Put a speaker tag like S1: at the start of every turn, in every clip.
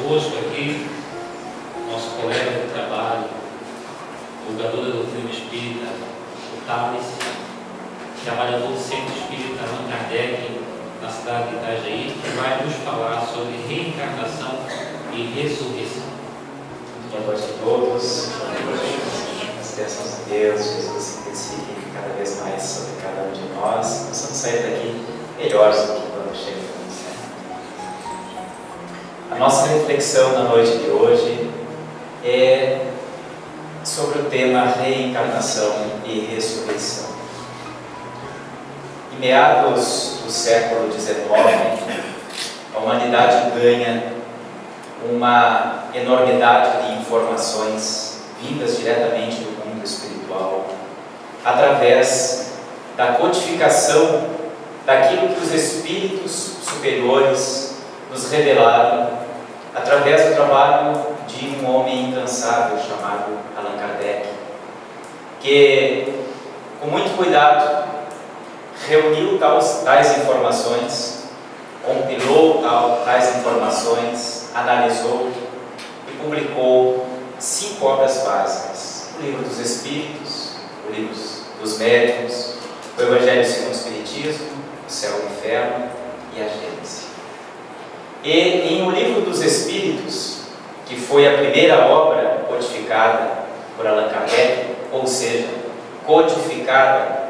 S1: conosco aqui, nosso colega de trabalho, divulgador da doutrina espírita, o Thales, trabalhador do Centro Espírita Allan Kardec, na cidade de Itajaí, que vai nos falar sobre reencarnação e ressurreição.
S2: Boa noite a todos. As bênçãos de Deus, Jesus se intensifique cada vez mais sobre cada um de nós. Nós vamos sair daqui melhores do que quando chegamos. A nossa reflexão na noite de hoje é sobre o tema reencarnação e ressurreição. Em meados do século XIX, a humanidade ganha uma enormidade de informações vindas diretamente do mundo espiritual, através da codificação daquilo que os espíritos superiores nos revelaram, através do trabalho de um homem incansável chamado Allan Kardec, que, com muito cuidado, reuniu tais informações, compilou tais informações, analisou e publicou 5 obras básicas: o Livro dos Espíritos, o Livro dos Médiuns, o Evangelho segundo o Espiritismo, o Céu e o Inferno e a Gênese. E em O Livro dos Espíritos, que foi a primeira obra codificada por Allan Kardec, ou seja, codificada,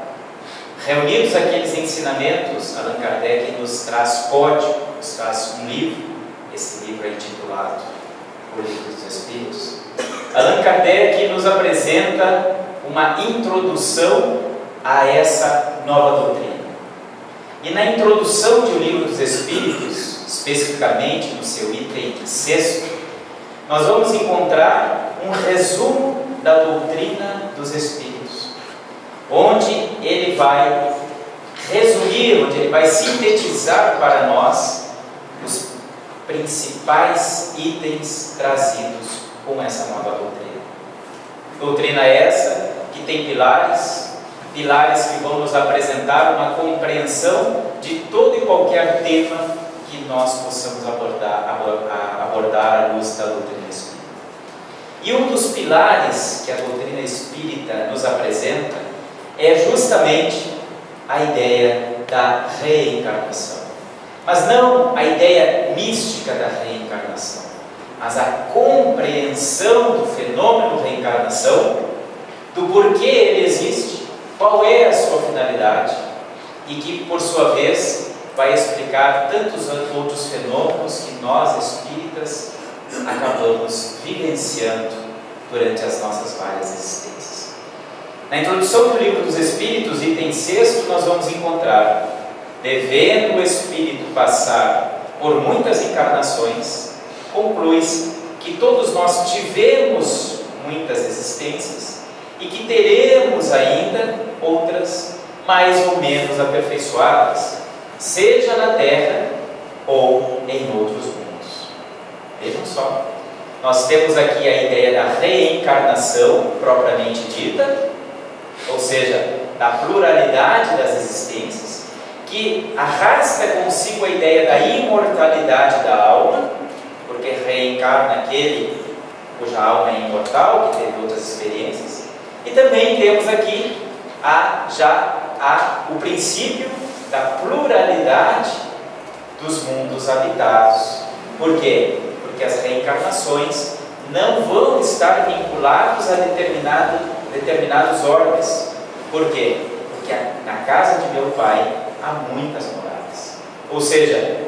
S2: reunidos aqueles ensinamentos, Allan Kardec nos traz código, nos traz um livro. Esse livro é intitulado O Livro dos Espíritos. Allan Kardec nos apresenta uma introdução a essa nova doutrina. E na introdução de O Livro dos Espíritos, especificamente no seu item 6º, nós vamos encontrar um resumo da doutrina dos Espíritos, onde ele vai resumir, onde ele vai sintetizar para nós os principais itens trazidos com essa nova doutrina. Doutrina essa que tem pilares que vão nos apresentar uma compreensão de todo e qualquer tema que nós possamos abordar à luz da doutrina espírita. E um dos pilares que a doutrina espírita nos apresenta é justamente a ideia da reencarnação. Mas não a ideia mística da reencarnação, mas a compreensão do fenômeno reencarnação, do porquê ele existe, qual é a sua finalidade, e que, por sua vez, vai explicar tantos outros fenômenos que nós, espíritas, acabamos vivenciando durante as nossas várias existências. Na introdução do Livro dos Espíritos, item 6º, nós vamos encontrar: devendo o espírito passar por muitas encarnações, conclui-se que todos nós tivemos muitas existências e que teremos ainda outras mais ou menos aperfeiçoadas, seja na Terra ou em outros mundos. Vejam só, nós temos aqui a ideia da reencarnação propriamente dita, ou seja, da pluralidade das existências, que arrasta consigo a ideia da imortalidade da alma, porque reencarna aquele cuja alma é imortal, que teve outras experiências. E também temos aqui o princípio da pluralidade dos mundos habitados. Por quê? Porque as reencarnações não vão estar vinculadas a determinados orbes. Por quê? Porque na casa de meu pai há muitas moradas. Ou seja,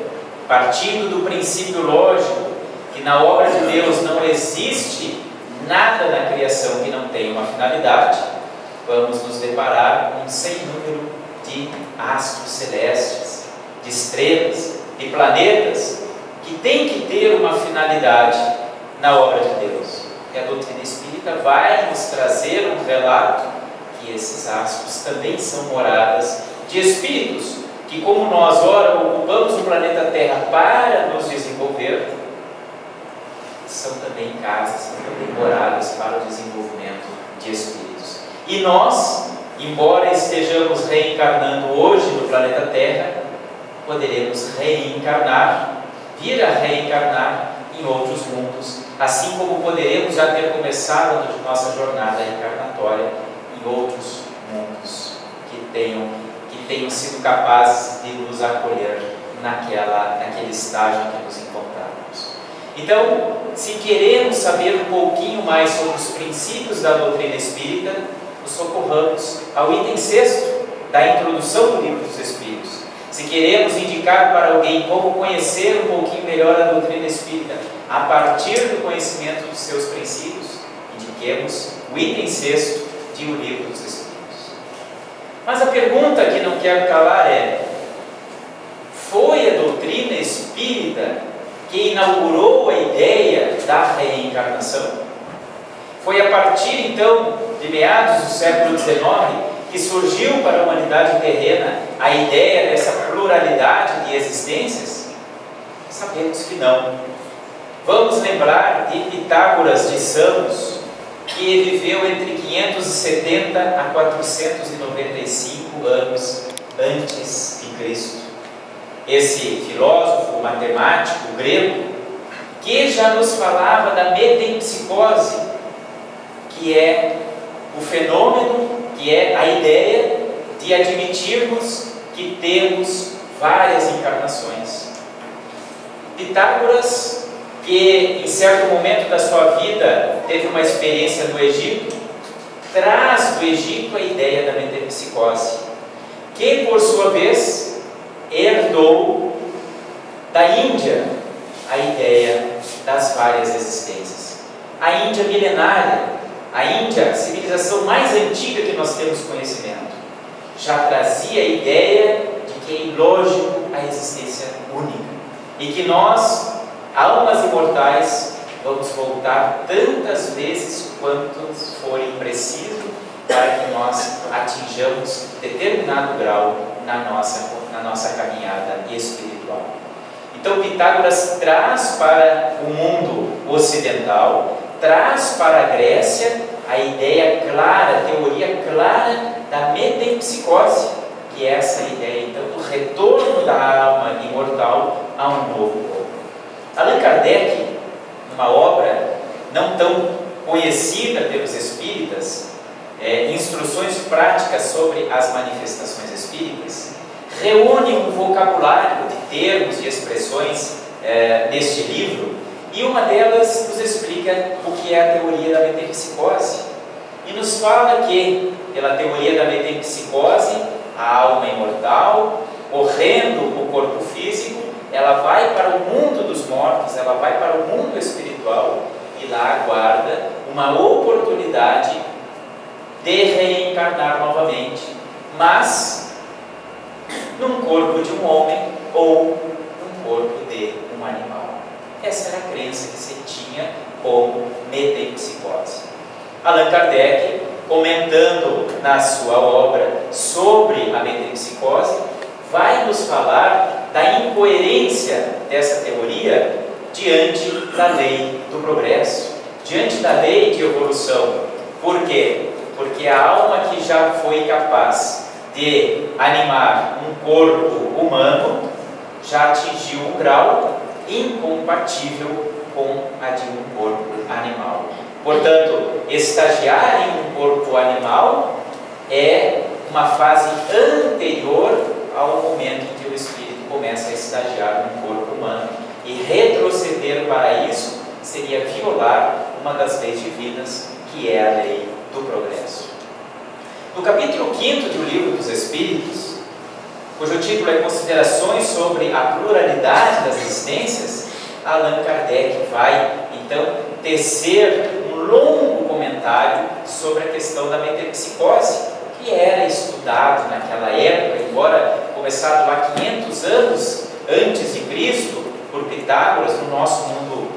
S2: partindo do princípio lógico que na obra de Deus não existe nada na criação que não tenha uma finalidade, vamos nos deparar com um sem número de astros celestes, de estrelas, de planetas que tem que ter uma finalidade na obra de Deus. E a doutrina espírita vai nos trazer um relato que esses astros também são moradas de espíritos que, como nós ora ocupamos o planeta Terra para nos desenvolver, são também casas, são também moradas para o desenvolvimento de espíritos. E nós, embora estejamos reencarnando hoje no planeta Terra, poderemos reencarnar, vir a reencarnar em outros mundos, assim como poderemos já ter começado a nossa jornada encarnatória em outros mundos que tenham sido capazes de nos acolher naquele estágio em que nos encontramos. Então, se queremos saber um pouquinho mais sobre os princípios da doutrina espírita, nos socorramos ao item 6º da introdução do Livro dos Espíritos. Se queremos indicar para alguém como conhecer um pouquinho melhor a doutrina espírita a partir do conhecimento dos seus princípios, indiquemos o item 6º de O Livro dos Espíritos. Mas a pergunta que não quero calar é: foi a doutrina espírita que inaugurou a ideia da reencarnação? Foi a partir então de meados do século XIX que surgiu para a humanidade terrena a ideia dessa pluralidade de existências? Sabemos que não. Vamos lembrar de Pitágoras de Samos, que viveu entre 570 a 495 anos antes de Cristo. Esse filósofo matemático grego, que já nos falava da metempsicose, que é o fenômeno, que é a ideia de admitirmos que temos várias encarnações. Pitágoras, que em certo momento da sua vida teve uma experiência no Egito, traz do Egito a ideia da metempsicose, que por sua vez herdou da Índia a ideia das várias existências. A Índia milenária, a Índia, a civilização mais antiga que nós temos conhecimento, já trazia a ideia de que é ilógico a existência única e que nós, almas imortais, vamos voltar tantas vezes quantos forem preciso para que nós atinjamos determinado grau na nossa caminhada espiritual. Então Pitágoras traz para o mundo ocidental, traz para a Grécia a ideia clara, a teoria clara da metempsicose, que é essa ideia então do retorno da alma imortal a um novo corpo. Allan Kardec, numa obra não tão conhecida pelos espíritas, Instruções Práticas sobre as Manifestações Espíritas, reúne um vocabulário de termos e expressões neste livro, e uma delas nos explica o que é a teoria da metempsicose, e nos fala que, pela teoria da metempsicose, a alma imortal, morrendo o corpo físico, ela vai para o mundo dos mortos, ela vai para o mundo espiritual, e lá aguarda uma oportunidade de reencarnar novamente, mas num corpo de um homem ou num corpo de um animal. Essa era a crença que se tinha como metempsicose. Allan Kardec, comentando na sua obra sobre a metempsicose, vai nos falar da incoerência dessa teoria diante da lei do progresso, diante da lei de evolução. Por quê? Porque a alma que já foi capaz de animar um corpo humano já atingiu um grau incompatível com a de um corpo animal. Portanto, estagiar em um corpo animal é uma fase anterior ao momento em que o espírito começa a estagiar num corpo humano, e retroceder para isso seria violar uma das leis divinas, que é a lei do progresso. No capítulo 5º do Livro dos Espíritos, cujo título é Considerações sobre a Pluralidade das Existências, Allan Kardec vai então tecer um longo comentário sobre a questão da metempsicose, que era estudado naquela época, embora começado lá 500 anos antes de Cristo, por Pitágoras, no nosso mundo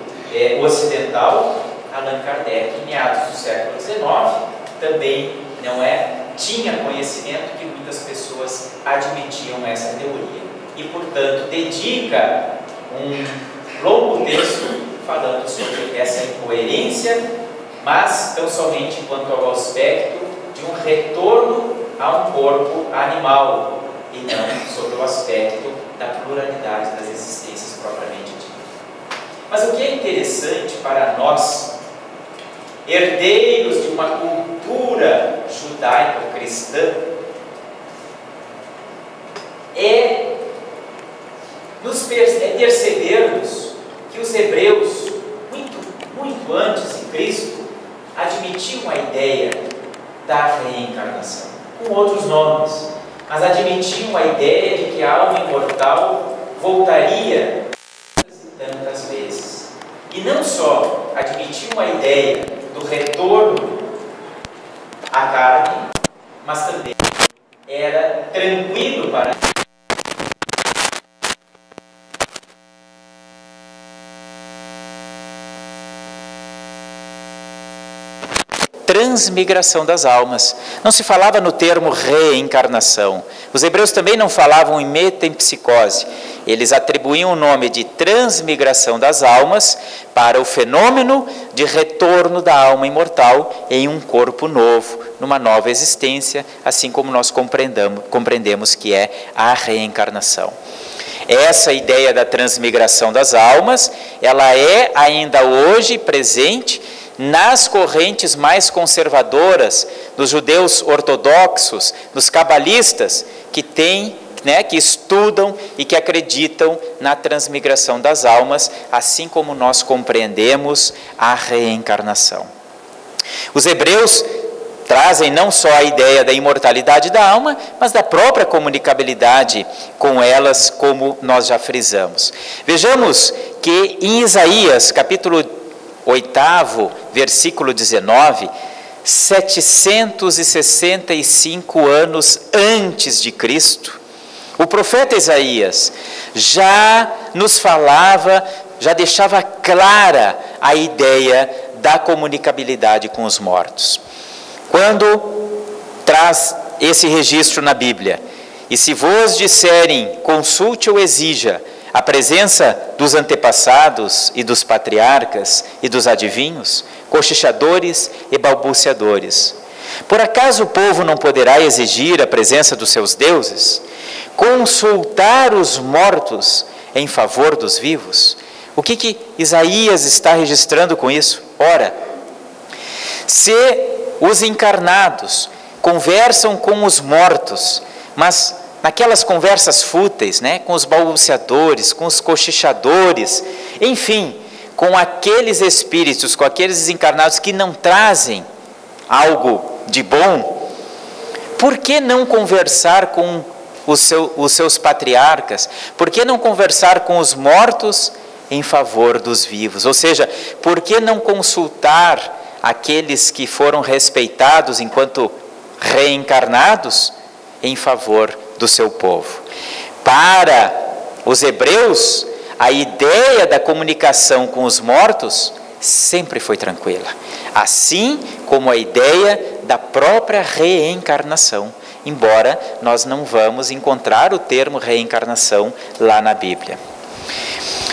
S2: ocidental. Allan Kardec, em meados do século XIX, também tinha conhecimento que muitas pessoas admitiam essa teoria, e portanto dedica um longo texto falando sobre essa incoerência, mas tão somente quanto ao aspecto de um retorno a um corpo animal, e não sobre o aspecto da pluralidade das existências propriamente dita. Mas o que é interessante para nós, herdeiros de uma cultura judaico-cristã, é percebermos que os hebreus, muito antes de Cristo, admitiam a ideia da reencarnação, com outros nomes, mas admitiam a ideia de que a alma imortal voltaria tantas vezes. E não só admitiam a ideia do retorno à carne, mas também era tranquilo para transmigração das almas. Não se falava no termo reencarnação. Os hebreus também não falavam em metempsicose. Eles atribuíam o nome de transmigração das almas para o fenômeno de retorno da alma imortal em um corpo novo, numa nova existência, assim como nós compreendemos que é a reencarnação. Essa ideia da transmigração das almas, ela é ainda hoje presente nas correntes mais conservadoras, dos judeus ortodoxos, dos cabalistas, que estudam e que acreditam na transmigração das almas, assim como nós compreendemos a reencarnação. Os hebreus trazem não só a ideia da imortalidade da alma, mas da própria comunicabilidade com elas, como nós já frisamos. Vejamos que em Isaías, capítulo 8º, versículo 19, 765 anos antes de Cristo, o profeta Isaías já nos falava, já deixava clara a ideia da comunicabilidade com os mortos. Quando traz esse registro na Bíblia: e se vos disserem, consulte ou exija a presença dos antepassados e dos patriarcas e dos adivinhos, cochichadores e balbuciadores, por acaso o povo não poderá exigir a presença dos seus deuses? Consultar os mortos em favor dos vivos? O que Isaías está registrando com isso? Ora, se os encarnados conversam com os mortos, mas naquelas conversas fúteis, com os balbuciadores, com os cochichadores, enfim, com aqueles espíritos, com aqueles desencarnados que não trazem algo de bom, por que não conversar com os seus patriarcas? Por que não conversar com os mortos em favor dos vivos? Ou seja, por que não consultar aqueles que foram respeitados enquanto reencarnados em favor do seu povo? Para os hebreus, a ideia da comunicação com os mortos sempre foi tranquila, assim como a ideia da própria reencarnação, embora nós não vamos encontrar o termo reencarnação lá na Bíblia.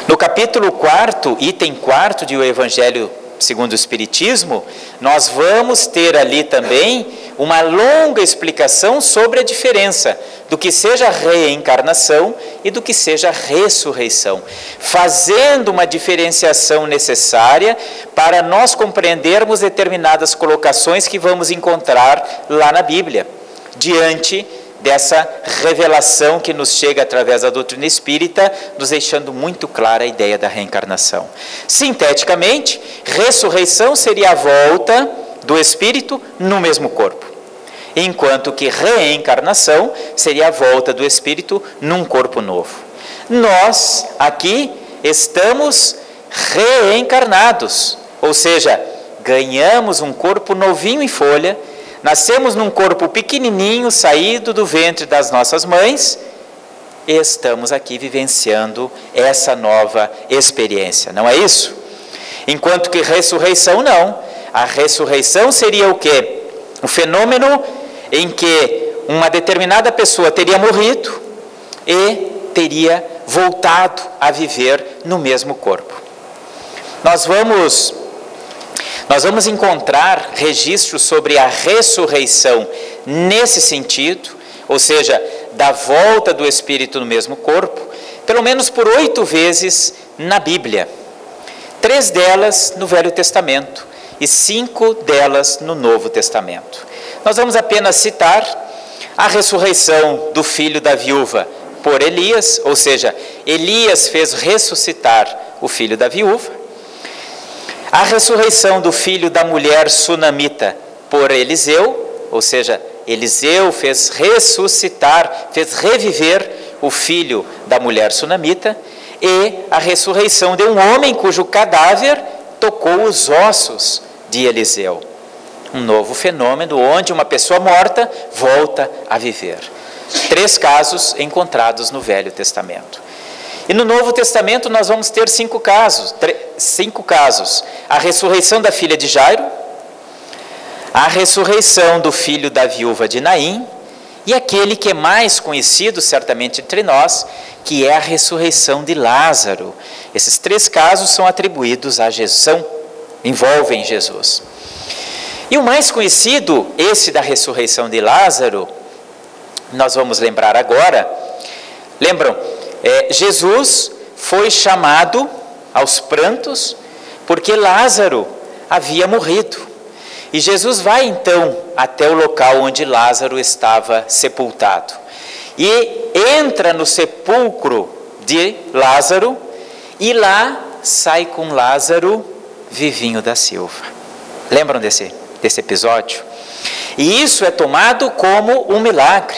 S2: No capítulo 4, item 4 de O Evangelho segundo o Espiritismo, nós vamos ter ali também uma longa explicação sobre a diferença do que seja reencarnação e do que seja ressurreição, fazendo uma diferenciação necessária para nós compreendermos determinadas colocações que vamos encontrar lá na Bíblia, diante dessa revelação que nos chega através da doutrina espírita, nos deixando muito clara a ideia da reencarnação. Sinteticamente, ressurreição seria a volta do espírito no mesmo corpo, enquanto que reencarnação seria a volta do espírito num corpo novo. Nós aqui estamos reencarnados, ou seja, ganhamos um corpo novinho em folha, nascemos num corpo pequenininho, saído do ventre das nossas mães, e estamos aqui vivenciando essa nova experiência, não é isso? Enquanto que ressurreição não. A ressurreição seria o quê? O fenômeno em que uma determinada pessoa teria morrido e teria voltado a viver no mesmo corpo. Nós vamos encontrar registros sobre a ressurreição nesse sentido, ou seja, da volta do espírito no mesmo corpo, pelo menos por 8 vezes na Bíblia.
S3: 3 delas no Velho Testamento e 5 delas no Novo Testamento. Nós vamos apenas citar a ressurreição do filho da viúva por Elias, ou seja, Elias fez ressuscitar o filho da viúva. A ressurreição do filho da mulher sunamita por Eliseu, ou seja, Eliseu fez ressuscitar, fez reviver o filho da mulher sunamita, e a ressurreição de um homem cujo cadáver tocou os ossos de Eliseu. Um novo fenômeno onde uma pessoa morta volta a viver. 3 casos encontrados no Velho Testamento. E no Novo Testamento nós vamos ter 5 casos. 5 casos. A ressurreição da filha de Jairo, a ressurreição do filho da viúva de Naim, e aquele que é mais conhecido certamente entre nós, que é a ressurreição de Lázaro. Esses 3 casos são atribuídos a Jesus, envolvem Jesus. E o mais conhecido, esse da ressurreição de Lázaro, nós vamos lembrar agora. Lembram? Jesus foi chamado aos prantos porque Lázaro havia morrido. E Jesus vai então até o local onde Lázaro estava sepultado. E entra no sepulcro de Lázaro e lá sai com Lázaro vivinho da Silva. Lembram desse episódio? E isso é tomado como um milagre,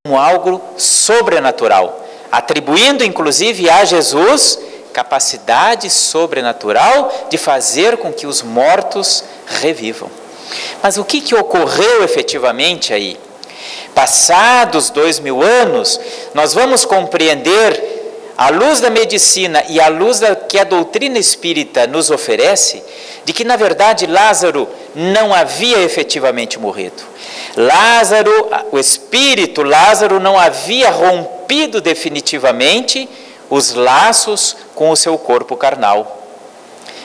S3: como algo sobrenatural, atribuindo inclusive a Jesus capacidade sobrenatural de fazer com que os mortos revivam. Mas o que ocorreu efetivamente aí? Passados 2000 anos, nós vamos compreender, à luz da medicina e à luz que a doutrina espírita nos oferece, de que na verdade Lázaro não havia efetivamente morrido. O espírito Lázaro não havia rompido definitivamente os laços com o seu corpo carnal.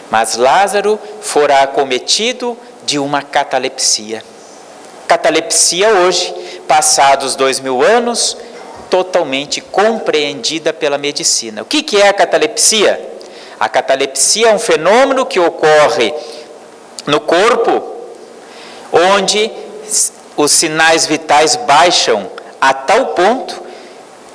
S3: Mas Lázaro fora acometido de uma catalepsia. Catalepsia hoje, passados 2000 anos, totalmente compreendida pela medicina. O que é a catalepsia? A catalepsia é um fenômeno que ocorre no corpo, onde os sinais vitais baixam a tal ponto,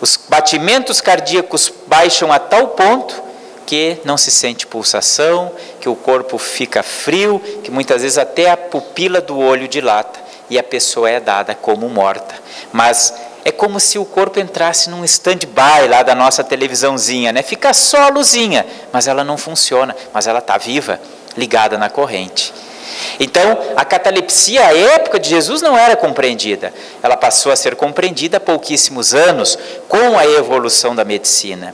S3: os batimentos cardíacos baixam a tal ponto, que não se sente pulsação, que o corpo fica frio, que muitas vezes até a pupila do olho dilata e a pessoa é dada como morta. Mas é como se o corpo entrasse num stand-by lá da nossa televisãozinha, né? Fica só a luzinha, mas ela não funciona, mas ela está viva, ligada na corrente. Então, a catalepsia, à época de Jesus, não era compreendida. Ela passou a ser compreendida há pouquíssimos anos, com a evolução da medicina.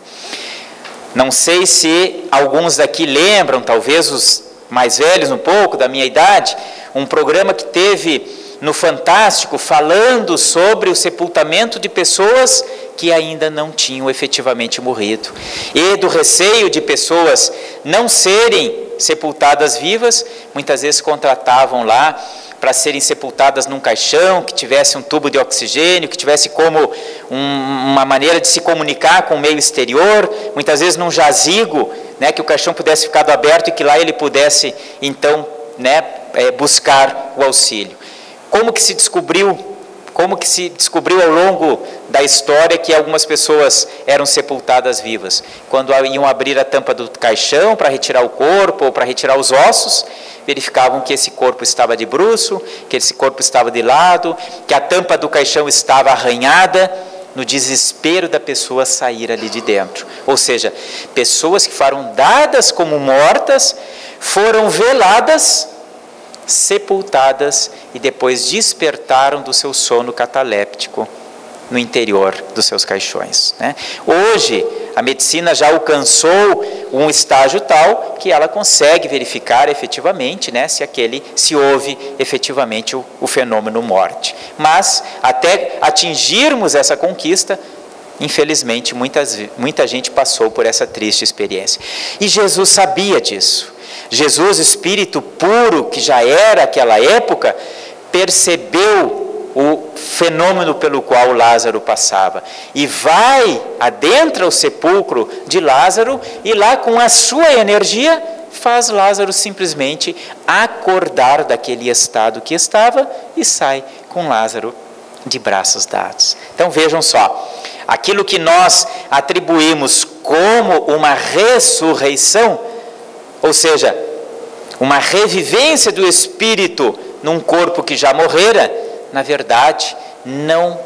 S3: Não sei se alguns daqui lembram, talvez os mais velhos um pouco, da minha idade, um programa que teve no Fantástico falando sobre o sepultamento de pessoas que ainda não tinham efetivamente morrido. E do receio de pessoas não serem sepultadas vivas, muitas vezes contratavam lá para serem sepultadas num caixão, que tivesse um tubo de oxigênio, que tivesse como uma maneira de se comunicar com o meio exterior, muitas vezes num jazigo, né, que o caixão pudesse ficar aberto e que lá ele pudesse, então, né, buscar o auxílio. Como que se descobriu ao longo da história que algumas pessoas eram sepultadas vivas? Quando iam abrir a tampa do caixão para retirar o corpo ou para retirar os ossos, verificavam que esse corpo estava de bruço, que esse corpo estava de lado, que a tampa do caixão estava arranhada, no desespero da pessoa sair ali de dentro. Ou seja, pessoas que foram dadas como mortas, foram veladas, sepultadas e depois despertaram do seu sono cataléptico no interior dos seus caixões, né? Hoje, a medicina já alcançou um estágio tal que ela consegue verificar efetivamente, né, se houve efetivamente o fenômeno morte. Mas, até atingirmos essa conquista, infelizmente, muita gente passou por essa triste experiência. E Jesus sabia disso. Jesus, espírito puro, que já era aquela época, percebeu o fenômeno pelo qual Lázaro passava e adentra o sepulcro de Lázaro e lá com a sua energia faz Lázaro simplesmente acordar daquele estado que estava e sai com Lázaro de braços dados. Então vejam só, aquilo que nós atribuímos como uma ressurreição, ou seja, uma revivência do espírito num corpo que já morrera, na verdade, não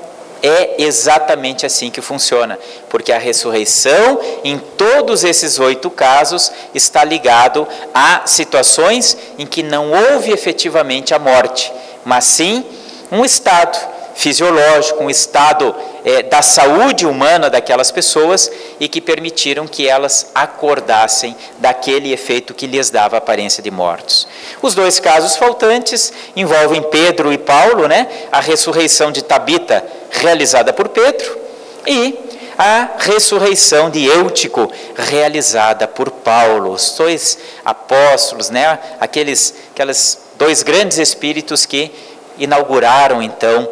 S3: é exatamente assim que funciona, porque a ressurreição, em todos esses 8 casos, está ligado a situações em que não houve efetivamente a morte, mas sim um estado fisiológico, um estado da saúde humana daquelas pessoas e que permitiram que elas acordassem daquele efeito que lhes dava a aparência de mortos. Os 2 casos faltantes envolvem Pedro e Paulo, né? A ressurreição de Tabita, realizada por Pedro, e a ressurreição de Eutico, realizada por Paulo. Os 2 apóstolos, né? Aqueles 2 grandes espíritos que inauguraram então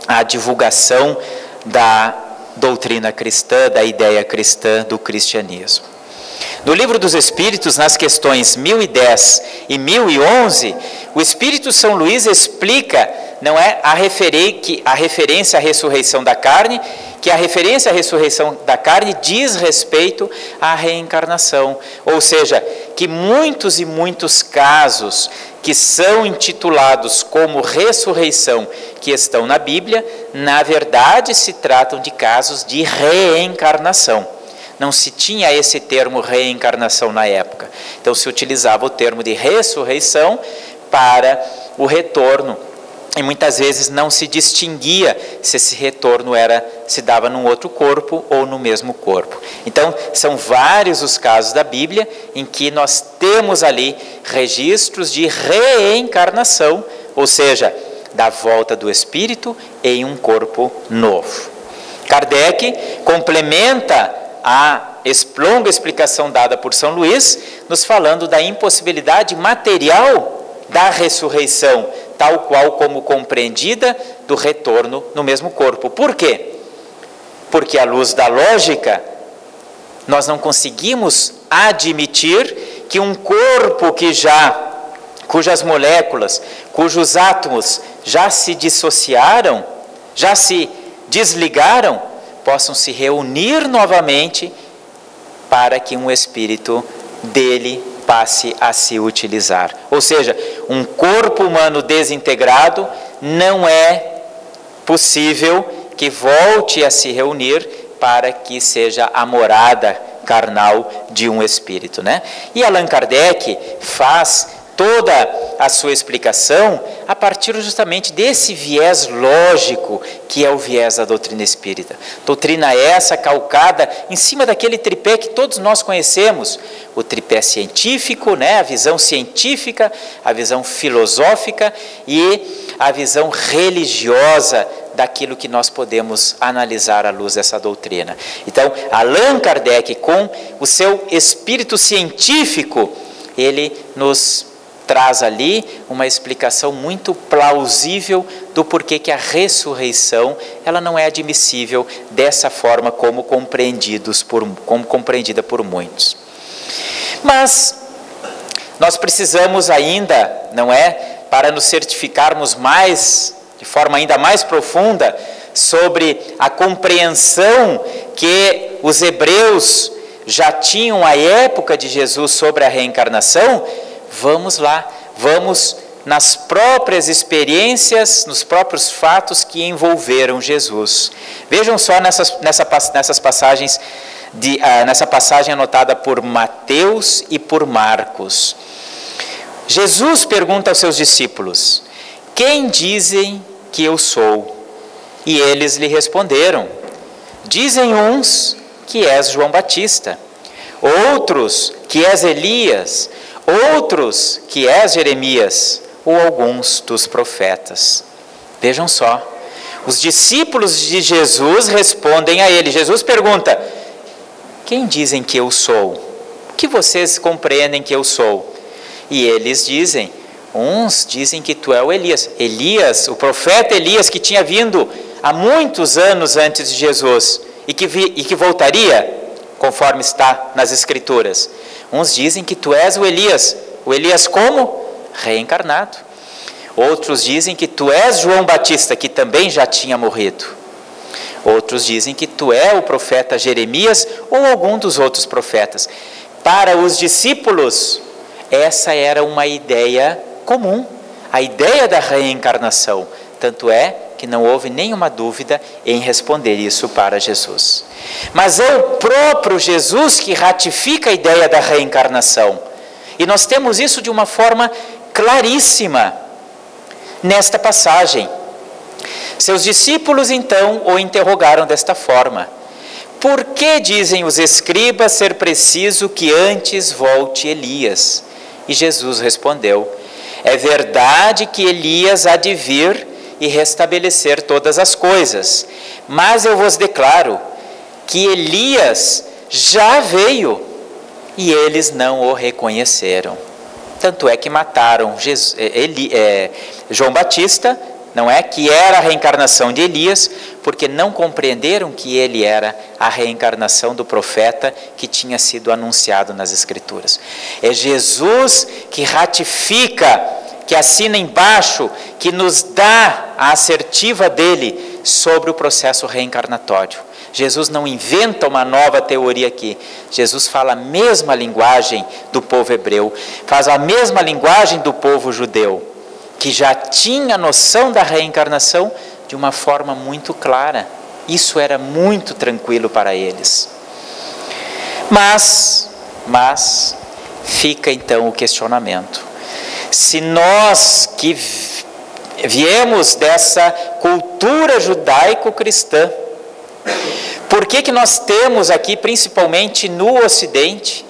S3: a divulgação da doutrina cristã, da ideia cristã do cristianismo. No Livro dos Espíritos, nas questões 1010 e 1011, o Espírito São Luís explica, não é, a referência à ressurreição da carne, que a referência à ressurreição da carne diz respeito à reencarnação, ou seja, que muitos e muitos casos que são intitulados como ressurreição, que estão na Bíblia, na verdade se tratam de casos de reencarnação. Não se tinha esse termo reencarnação na época, então se utilizava o termo de ressurreição para o retorno, e muitas vezes não se distinguia se esse retorno se dava num outro corpo ou no mesmo corpo. Então, são vários os casos da Bíblia em que nós temos ali registros de reencarnação, ou seja, da volta do espírito em um corpo novo. Kardec complementa a longa explicação dada por São Luís, nos falando da impossibilidade material da ressurreição, tal qual como compreendida do retorno no mesmo corpo. Por quê? Porque à luz da lógica, nós não conseguimos admitir que um corpo cujas moléculas, cujos átomos já se dissociaram, já se desligaram, possam se reunir novamente para que um espírito dele passe a se utilizar. Ou seja, um corpo humano desintegrado não é possível que volte a se reunir para que seja a morada carnal de um espírito, né? E Allan Kardec faz toda a sua explicação a partir justamente desse viés lógico que é o viés da doutrina espírita. Doutrina essa calcada em cima daquele tripé que todos nós conhecemos, o tripé científico, né? A visão científica, a visão filosófica e a visão religiosa daquilo que nós podemos analisar à luz dessa doutrina. Então, Allan Kardec, com o seu espírito científico, ele nos traz ali uma explicação muito plausível do porquê que a ressurreição ela não é admissível dessa forma como compreendida por muitos. Mas nós precisamos ainda, não é, para nos certificarmos mais, de forma ainda mais profunda, sobre a compreensão que os hebreus já tinham à época de Jesus sobre a reencarnação. Vamos lá, vamos nas próprias experiências, nos próprios fatos que envolveram Jesus. Vejam só nessas passagens, nessa passagem anotada por Mateus e por Marcos. Jesus pergunta aos seus discípulos: quem dizem que eu sou? E eles lhe responderam: dizem uns que és João Batista, outros que és Elias, outros que és Jeremias, ou alguns dos profetas. Vejam só, os discípulos de Jesus respondem a ele. Jesus pergunta: quem dizem que eu sou? O que vocês compreendem que eu sou? E eles dizem: uns dizem que tu é o Elias. Elias, o profeta Elias, que tinha vindo há muitos anos antes de Jesus e que voltaria, conforme está nas Escrituras. Uns dizem que tu és o Elias. O Elias como? Reencarnado. Outros dizem que tu és João Batista, que também já tinha morrido. Outros dizem que tu é o profeta Jeremias ou algum dos outros profetas. Para os discípulos, essa era uma ideia comum, a ideia da reencarnação. Tanto é que não houve nenhuma dúvida em responder isso para Jesus. Mas é o próprio Jesus que ratifica a ideia da reencarnação. E nós temos isso de uma forma claríssima nesta passagem. Seus discípulos então o interrogaram desta forma: por que dizem os escribas ser preciso que antes volte Elias? E Jesus respondeu: é verdade que Elias há de vir e restabelecer todas as coisas, mas eu vos declaro que Elias já veio e eles não o reconheceram. Tanto é que mataram João Batista, não é? Que era a reencarnação de Elias, porque não compreenderam que ele era a reencarnação do profeta que tinha sido anunciado nas Escrituras. É Jesus que ratifica, que assina embaixo, que nos dá a assertiva dele sobre o processo reencarnatório. Jesus não inventa uma nova teoria aqui. Jesus fala a mesma linguagem do povo hebreu, faz a mesma linguagem do povo judeu, que já tinha noção da reencarnação de uma forma muito clara. Isso era muito tranquilo para eles. Mas fica então o questionamento. Se nós que viemos dessa cultura judaico-cristã, por que nós temos aqui, principalmente no Ocidente,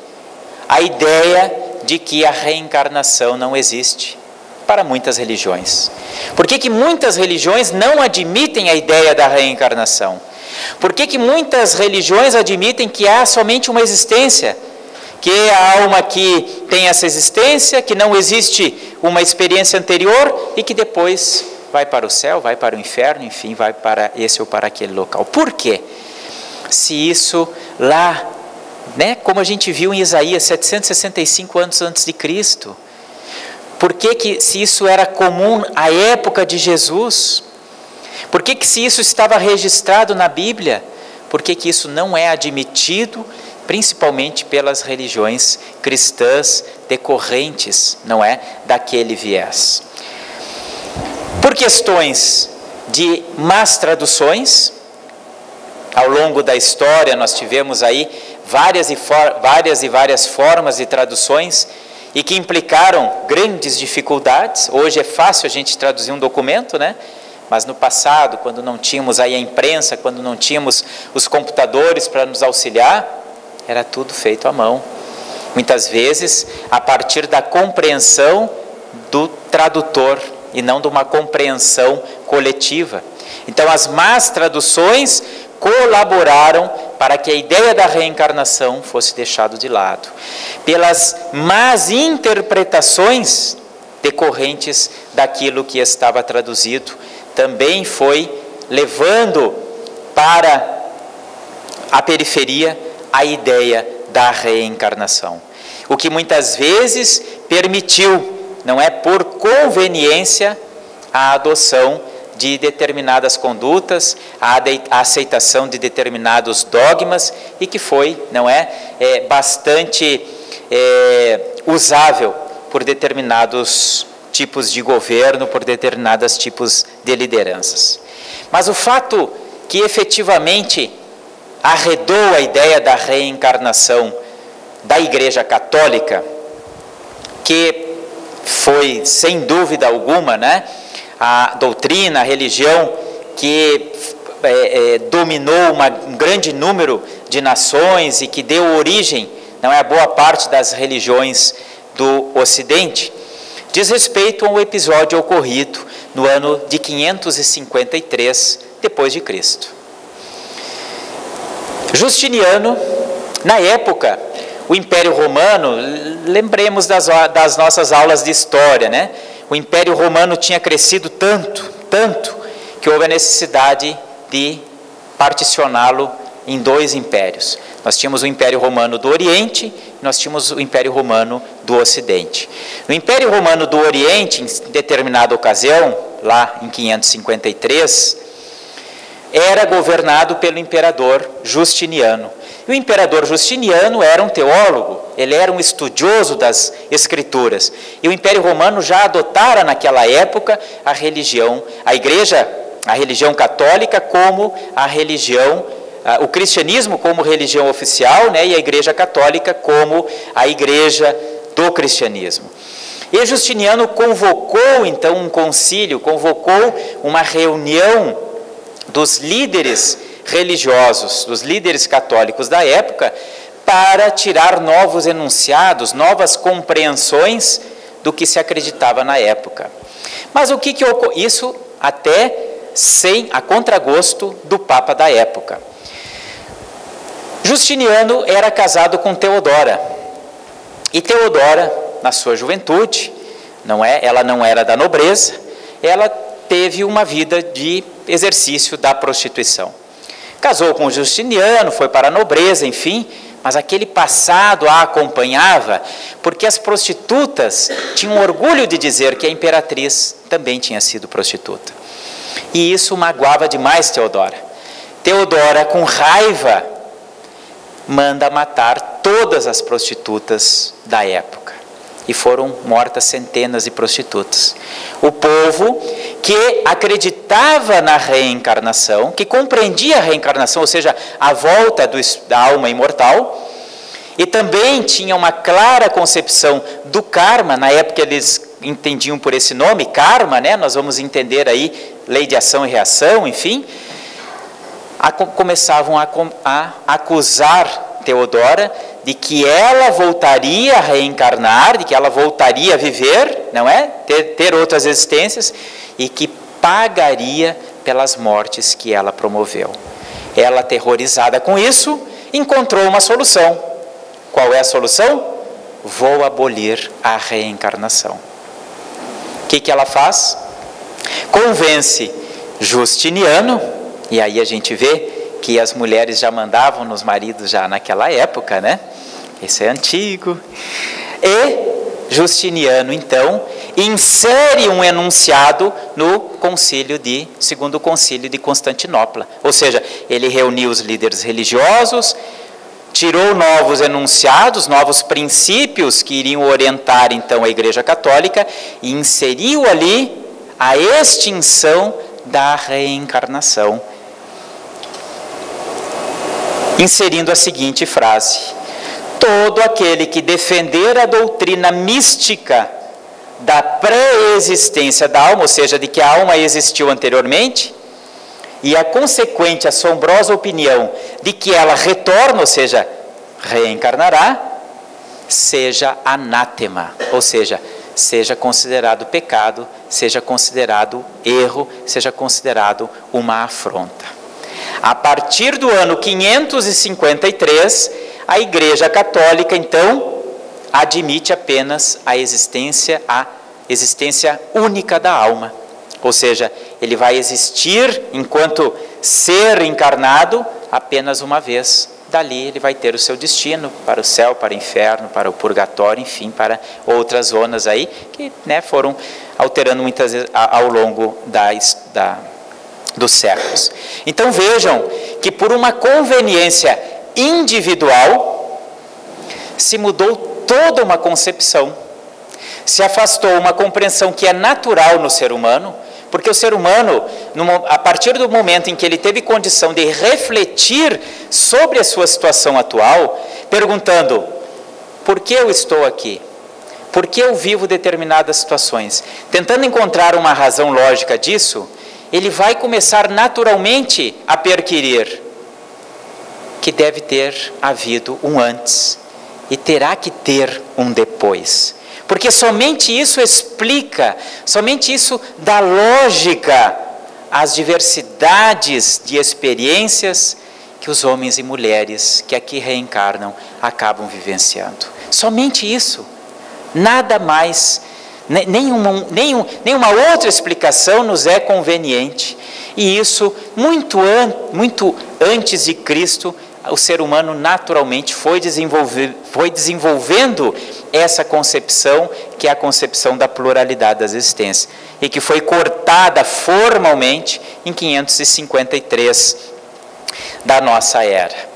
S3: a ideia de que a reencarnação não existe para muitas religiões? Por que muitas religiões não admitem a ideia da reencarnação? Por que muitas religiões admitem que há somente uma existência? Que a alma que tem essa existência, que não existe uma experiência anterior e que depois vai para o céu, vai para o inferno, enfim, vai para esse ou para aquele local. Por quê? Se isso lá, né, como a gente viu em Isaías, 765 anos antes de Cristo, por que se isso era comum à época de Jesus? Por que se isso estava registrado na Bíblia? Por que isso não é admitido, principalmente pelas religiões cristãs decorrentes, não é, daquele viés? Por questões de más traduções. Ao longo da história nós tivemos aí várias formas de traduções e que implicaram grandes dificuldades. Hoje é fácil a gente traduzir um documento, né? Mas no passado, quando não tínhamos aí a imprensa, quando não tínhamos os computadores para nos auxiliar, era tudo feito à mão. Muitas vezes a partir da compreensão do tradutor e não de uma compreensão coletiva. Então as más traduções colaboraram para que a ideia da reencarnação fosse deixada de lado. Pelas más interpretações decorrentes daquilo que estava traduzido, também foi levando para a periferia a ideia da reencarnação. O que muitas vezes permitiu, não é por conveniência, a adoção de determinadas condutas, a aceitação de determinados dogmas e que foi, não é, bastante usável por determinados tipos de governo, por determinados tipos de lideranças. Mas o fato que efetivamente arredou a ideia da reencarnação da Igreja Católica, que foi, sem dúvida alguma, né, a doutrina, a religião que dominou um grande número de nações e que deu origem, não é, a boa parte das religiões do Ocidente, diz respeito a um episódio ocorrido no ano de 553 depois de Cristo. Justiniano, na época, o Império Romano, lembremos das nossas aulas de história, né? O Império Romano tinha crescido tanto, que houve a necessidade de particioná-lo em dois impérios. Nós tínhamos o Império Romano do Oriente, nós tínhamos o Império Romano do Ocidente. No Império Romano do Oriente, em determinada ocasião, lá em 553, era governado pelo imperador Justiniano. E o imperador Justiniano era um teólogo, ele era um estudioso das Escrituras. E o Império Romano já adotara naquela época a religião católica como a religião, o cristianismo como religião oficial, né, e a Igreja Católica como a igreja do cristianismo. E Justiniano convocou então um concílio, convocou uma reunião dos líderes religiosos, dos líderes católicos da época, para tirar novos enunciados, novas compreensões do que se acreditava na época. Mas o que ocorreu? Isso até a contragosto do Papa da época. Justiniano era casado com Teodora, e Teodora, na sua juventude, ela não era da nobreza, ela teve uma vida de exercício da prostituição. Casou com Justiniano, foi para a nobreza, enfim, mas aquele passado a acompanhava, porque as prostitutas tinham orgulho de dizer que a imperatriz também tinha sido prostituta. E isso magoava demais Teodora. Teodora, com raiva, manda matar todas as prostitutas da época. E foram mortas centenas de prostitutas. O povo que acreditava na reencarnação, que compreendia a reencarnação, ou seja, a volta da alma imortal, e também tinha uma clara concepção do karma, na época eles entendiam por esse nome, karma, né? Nós vamos entender aí, lei de ação e reação, enfim, começavam a acusar Teodora de que ela voltaria a reencarnar, de que ela voltaria a viver, não é? Ter outras existências, e que pagaria pelas mortes que ela promoveu. Ela, aterrorizada com isso, encontrou uma solução. Qual é a solução? Vou abolir a reencarnação. O que ela faz? Convence Justiniano, e aí a gente vê que as mulheres já mandavam nos maridos já naquela época, né? Isso é antigo. E Justiniano, então, insere um enunciado no segundo concílio de Constantinopla. Ou seja, ele reuniu os líderes religiosos, tirou novos enunciados, novos princípios que iriam orientar, então, a Igreja Católica, e inseriu ali a extinção da reencarnação, inserindo a seguinte frase: todo aquele que defender a doutrina mística da pré-existência da alma, ou seja, de que a alma existiu anteriormente, e a consequente assombrosa opinião de que ela retorna, ou seja, reencarnará, seja anátema, ou seja considerado pecado, seja considerado erro, seja considerado uma afronta. A partir do ano 553, a Igreja Católica, então, admite apenas a existência única da alma. Ou seja, ele vai existir enquanto ser encarnado apenas uma vez. Dali ele vai ter o seu destino para o céu, para o inferno, para o purgatório, enfim, para outras zonas aí que, né, foram alterando muitas vezes ao longo dos séculos. Então vejam que por uma conveniência individual se mudou toda uma concepção, se afastou uma compreensão que é natural no ser humano, porque o ser humano, a partir do momento em que ele teve condição de refletir sobre a sua situação atual, perguntando: por que eu estou aqui? Por que eu vivo determinadas situações? Tentando encontrar uma razão lógica disso, ele vai começar naturalmente a perquirir que deve ter havido um antes e terá que ter um depois. Porque somente isso explica, somente isso dá lógica às diversidades de experiências que os homens e mulheres que aqui reencarnam acabam vivenciando. Somente isso, nada mais, nenhuma outra explicação nos é conveniente. E isso, muito antes de Cristo, o ser humano naturalmente foi desenvolvendo essa concepção, que é a concepção da pluralidade da existência, e que foi cortada formalmente em 553 da nossa era.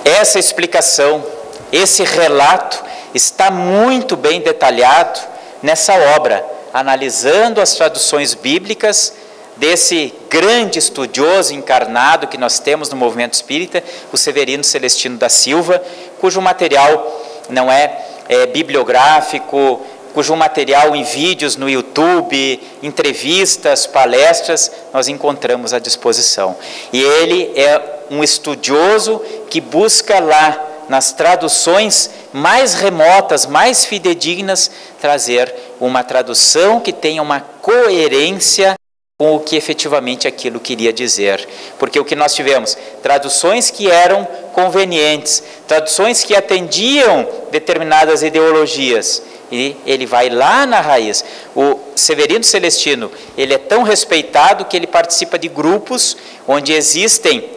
S3: Essa explicação, esse relato está muito bem detalhado nessa obra, analisando as traduções bíblicas desse grande estudioso encarnado que nós temos no movimento espírita, o Severino Celestino da Silva, cujo material não é bibliográfico, cujo material em vídeos no YouTube, entrevistas, palestras, nós encontramos à disposição. E ele é um estudioso que busca lá, nas traduções mais remotas, mais fidedignas, trazer uma tradução que tenha uma coerência com o que efetivamente aquilo queria dizer. Porque o que nós tivemos? Traduções que eram convenientes, traduções que atendiam determinadas ideologias. E ele vai lá na raiz. O Severino Celestino, ele é tão respeitado que ele participa de grupos onde existem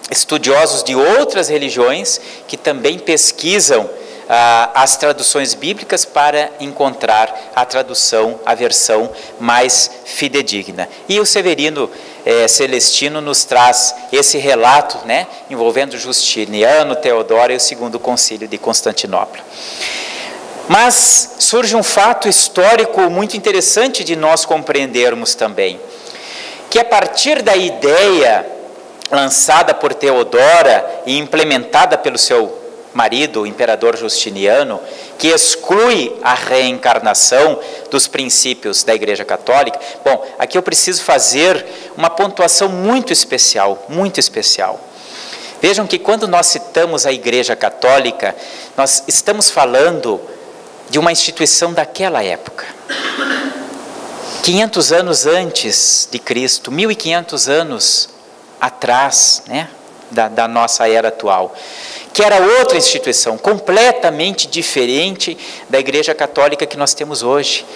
S3: estudiosos de outras religiões que também pesquisam as traduções bíblicas para encontrar a tradução, a versão mais fidedigna. E o Severino Celestino nos traz esse relato, né, envolvendo Justiniano, Teodoro e o Segundo Concílio de Constantinopla. Mas surge um fato histórico muito interessante de nós compreendermos também, que a partir da ideia lançada por Teodora e implementada pelo seu marido, o imperador Justiniano, que exclui a reencarnação dos princípios da Igreja Católica. Bom, aqui eu preciso fazer uma pontuação muito especial, muito especial. Vejam que quando nós citamos a Igreja Católica, nós estamos falando de uma instituição daquela época. 500 anos antes de Cristo, 1500 anos atrás, né, da nossa era atual, que era outra instituição, completamente diferente da Igreja Católica que nós temos hoje,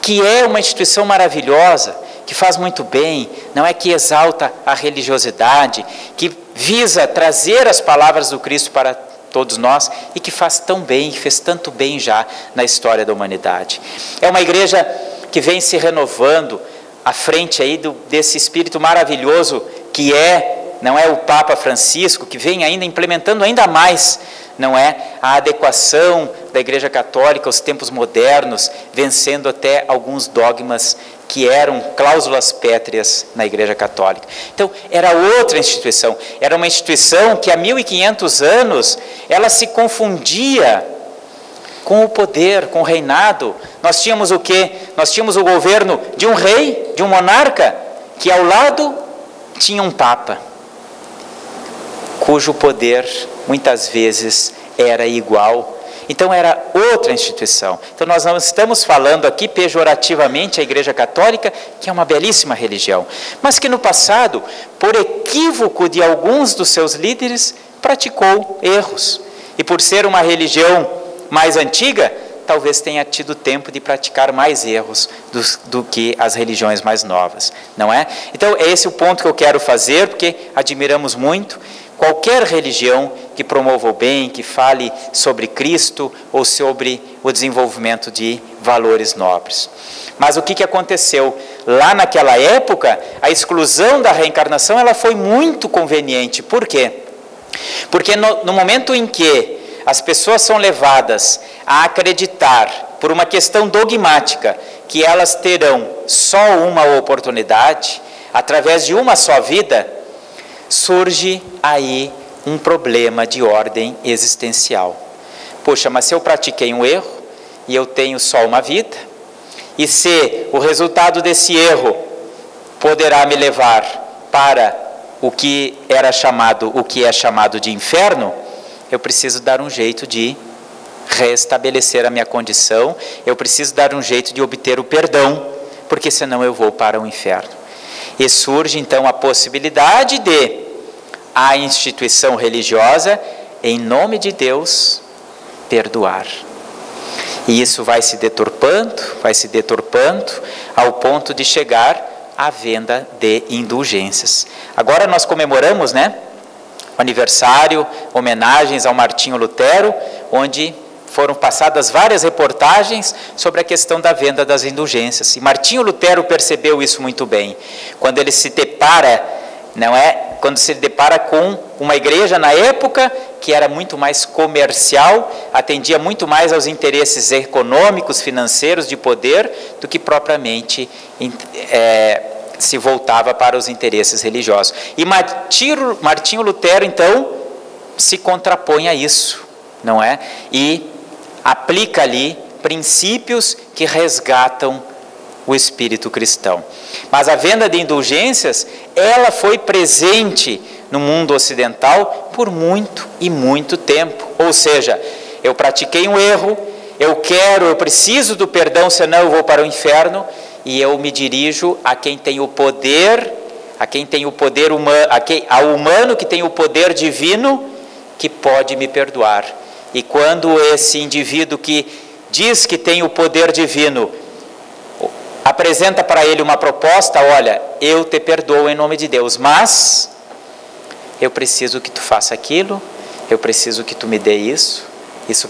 S3: que é uma instituição maravilhosa, que faz muito bem, não é, que exalta a religiosidade, que visa trazer as palavras do Cristo para todos nós e que faz tão bem, que fez tanto bem já na história da humanidade. É uma igreja que vem se renovando à frente aí desse espírito maravilhoso que não é o Papa Francisco, que vem ainda implementando ainda mais, não é, a adequação da Igreja Católica aos tempos modernos, vencendo até alguns dogmas que eram cláusulas pétreas na Igreja Católica. Então, era outra instituição, era uma instituição que há 1500 anos, ela se confundia com o poder, com o reinado. Nós tínhamos o quê? Nós tínhamos o governo de um rei, de um monarca, que ao lado tinha um papa, cujo poder muitas vezes era igual. Então era outra instituição. Então nós não estamos falando aqui pejorativamente a Igreja Católica, que é uma belíssima religião, mas que no passado, por equívoco de alguns dos seus líderes, praticou erros. E por ser uma religião mais antiga, talvez tenha tido tempo de praticar mais erros do que as religiões mais novas, não é? Então é esse o ponto que eu quero fazer, porque admiramos muito qualquer religião que promova o bem, que fale sobre Cristo ou sobre o desenvolvimento de valores nobres. Mas o que aconteceu? Lá naquela época, a exclusão da reencarnação ela foi muito conveniente. Por quê? Porque no momento em que as pessoas são levadas a acreditar, por uma questão dogmática, que elas terão só uma oportunidade, através de uma só vida, surge aí um problema de ordem existencial. Poxa, mas se eu pratiquei um erro e eu tenho só uma vida, e se o resultado desse erro poderá me levar para o que é chamado de inferno, eu preciso dar um jeito de restabelecer a minha condição, eu preciso dar um jeito de obter o perdão, porque senão eu vou para o inferno. E surge então a possibilidade de a instituição religiosa, em nome de Deus, perdoar. E isso vai se deturpando, ao ponto de chegar à venda de indulgências. Agora nós comemoramos, né, aniversário, homenagens ao Martinho Lutero, onde foram passadas várias reportagens sobre a questão da venda das indulgências. E Martinho Lutero percebeu isso muito bem. Quando ele se depara, quando se depara com uma igreja na época que era muito mais comercial, atendia muito mais aos interesses econômicos, financeiros, de poder, do que propriamente se voltava para os interesses religiosos. E Martinho Lutero, então, se contrapõe a isso, não é? E aplica ali princípios que resgatam o espírito cristão. Mas a venda de indulgências, ela foi presente no mundo ocidental por muito e muito tempo. Ou seja, eu pratiquei um erro, eu preciso do perdão, senão eu vou para o inferno, e eu me dirijo a quem tem o poder, ao humano que tem o poder divino, que pode me perdoar. E quando esse indivíduo que diz que tem o poder divino apresenta para ele uma proposta, olha, eu te perdoo em nome de Deus, mas eu preciso que tu faça aquilo, eu preciso que tu me dê isso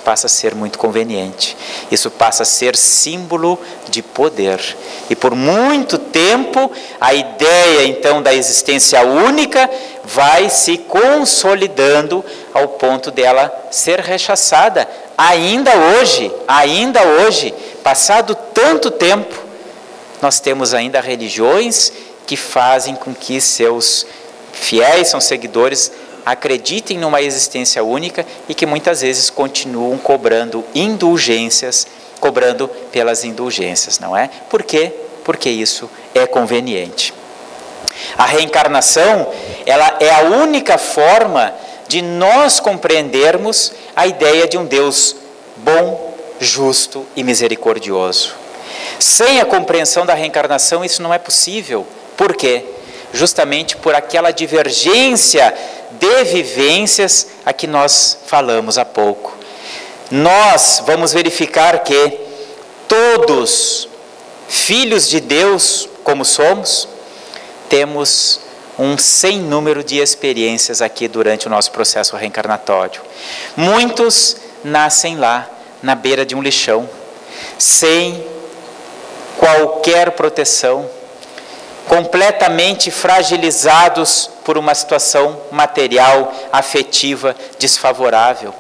S3: passa a ser muito conveniente, isso passa a ser símbolo de poder. E por muito tempo, a ideia então da existência única vai se consolidando ao ponto dela ser rechaçada. Ainda hoje, passado tanto tempo, nós temos ainda religiões que fazem com que seus fiéis, seus seguidores, acreditem numa existência única e que muitas vezes continuam cobrando pelas indulgências, não é? Por quê? Porque isso é conveniente. A reencarnação, ela é a única forma de nós compreendermos a ideia de um Deus bom, justo e misericordioso. Sem a compreensão da reencarnação, isso não é possível. Por quê? Justamente por aquela divergência de vivências a que nós falamos há pouco. Nós vamos verificar que todos, filhos de Deus como somos, temos um sem número de experiências aqui durante o nosso processo reencarnatório. Muitos nascem lá, na beira de um lixão, sem qualquer proteção, completamente fragilizados por uma situação material, afetiva, desfavorável,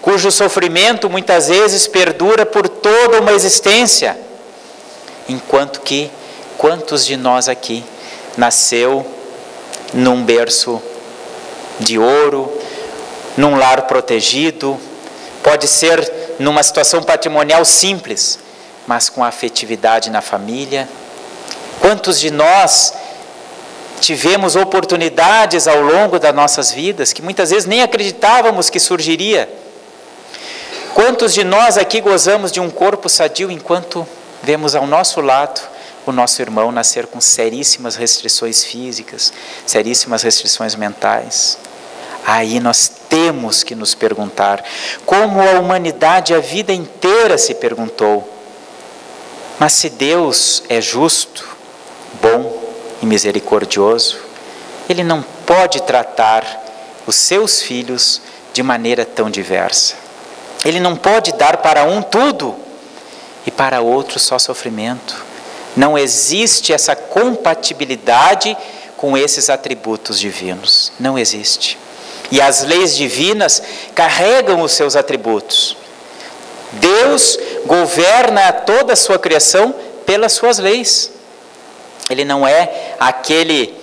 S3: cujo sofrimento muitas vezes perdura por toda uma existência, enquanto que quantos de nós aqui nasceu num berço de ouro, num lar protegido, pode ser numa situação patrimonial simples, mas com afetividade na família. Quantos de nós tivemos oportunidades ao longo das nossas vidas que muitas vezes nem acreditávamos que surgiria? Quantos de nós aqui gozamos de um corpo sadio enquanto vemos ao nosso lado o nosso irmão nascer com seríssimas restrições físicas, seríssimas restrições mentais? Aí nós temos que nos perguntar, como a humanidade a vida inteira se perguntou, mas se Deus é justo, bom e misericordioso, Ele não pode tratar os seus filhos de maneira tão diversa. Ele não pode dar para um tudo e para outro só sofrimento. Não existe essa compatibilidade com esses atributos divinos. Não existe. E as leis divinas carregam os seus atributos. Deus governa toda a sua criação pelas suas leis. Ele não é aquele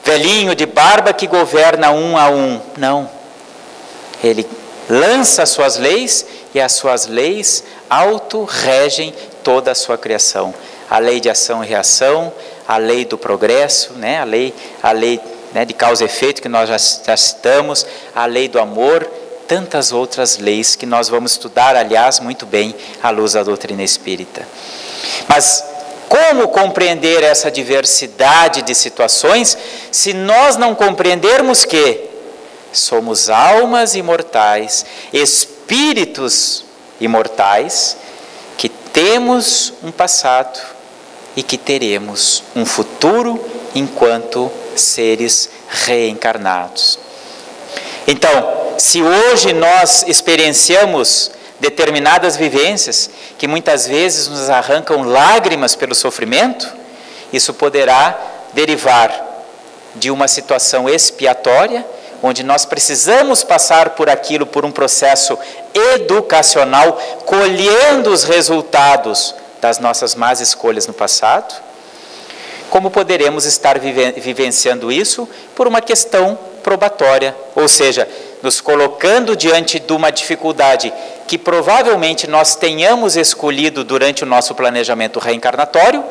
S3: velhinho de barba que governa um a um. Não. Ele lança as suas leis e as suas leis autorregem toda a sua criação. A lei de ação e reação, a lei do progresso, né? a lei de causa e efeito que nós já citamos, a lei do amor, tantas outras leis que nós vamos estudar, aliás, muito bem à luz da doutrina espírita. Mas como compreender essa diversidade de situações se nós não compreendermos que somos almas imortais, espíritos imortais, que temos um passado e que teremos um futuro enquanto seres reencarnados. Então, se hoje nós experienciamos determinadas vivências que muitas vezes nos arrancam lágrimas pelo sofrimento, isso poderá derivar de uma situação expiatória, onde nós precisamos passar por aquilo, por um processo educacional, colhendo os resultados das nossas más escolhas no passado, como poderemos estar vivenciando isso por uma questão probatória, ou seja, nos colocando diante de uma dificuldade que provavelmente nós tenhamos escolhido durante o nosso planejamento reencarnatório,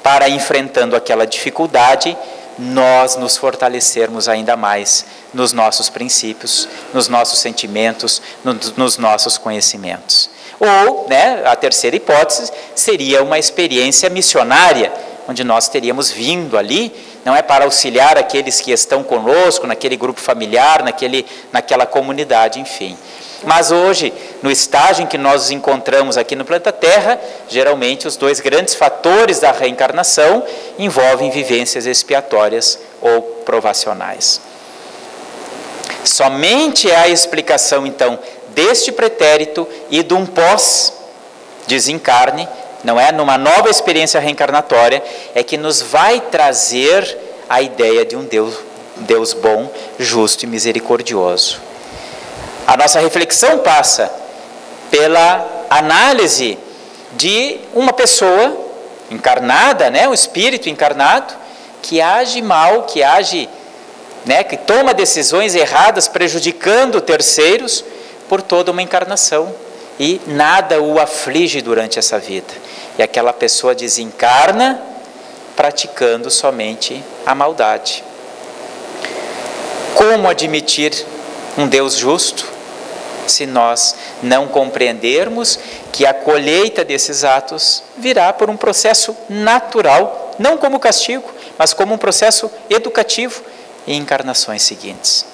S3: para, enfrentando aquela dificuldade, nós nos fortalecermos ainda mais nos nossos princípios, nos nossos sentimentos, nos nossos conhecimentos. Ou, a terceira hipótese seria uma experiência missionária, onde nós teríamos vindo ali, não é para auxiliar aqueles que estão conosco, naquele grupo familiar, naquela comunidade, enfim. Mas hoje, no estágio em que nós nos encontramos aqui no planeta Terra, geralmente os dois grandes fatores da reencarnação envolvem vivências expiatórias ou provacionais. Somente a explicação, então, deste pretérito e de um pós-desencarne, não é? Numa nova experiência reencarnatória, é que nos vai trazer a ideia de um Deus bom, justo e misericordioso. A nossa reflexão passa pela análise de uma pessoa encarnada, um espírito encarnado, que age mal, que toma decisões erradas, prejudicando terceiros por toda uma encarnação. E nada o aflige durante essa vida. E aquela pessoa desencarna praticando somente a maldade. Como admitir um Deus justo se nós não compreendermos que a colheita desses atos virá por um processo natural, não como castigo, mas como um processo educativo em encarnações seguintes?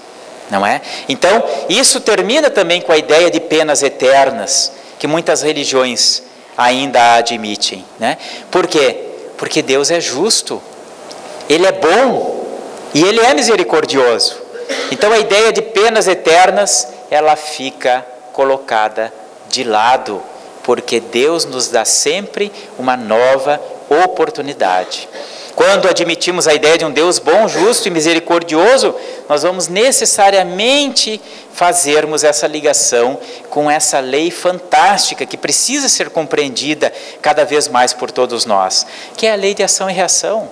S3: Não é? Então, isso termina também com a ideia de penas eternas, que muitas religiões ainda admitem. Por quê? Porque Deus é justo, Ele é bom e Ele é misericordioso. Então, a ideia de penas eternas, ela fica colocada de lado, porque Deus nos dá sempre uma nova oportunidade. Quando admitimos a ideia de um Deus bom, justo e misericordioso, nós vamos necessariamente fazermos essa ligação com essa lei fantástica que precisa ser compreendida cada vez mais por todos nós, que é a lei de ação e reação.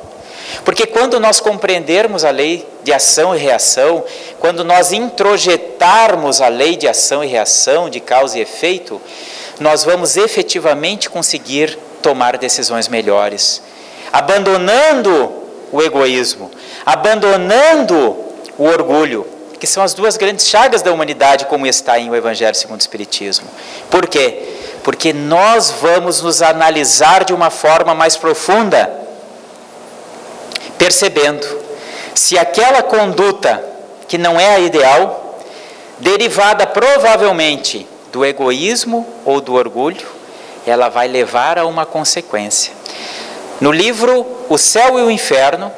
S3: Porque quando nós compreendermos a lei de ação e reação, quando nós introjetarmos a lei de ação e reação, de causa e efeito, nós vamos efetivamente conseguir tomar decisões melhores, abandonando o egoísmo, abandonando o orgulho, que são as duas grandes chagas da humanidade, como está em o Evangelho segundo o Espiritismo. Por quê? Porque nós vamos nos analisar de uma forma mais profunda, percebendo se aquela conduta que não é a ideal, derivada provavelmente do egoísmo ou do orgulho, ela vai levar a uma consequência. No livro O Céu e o Inferno,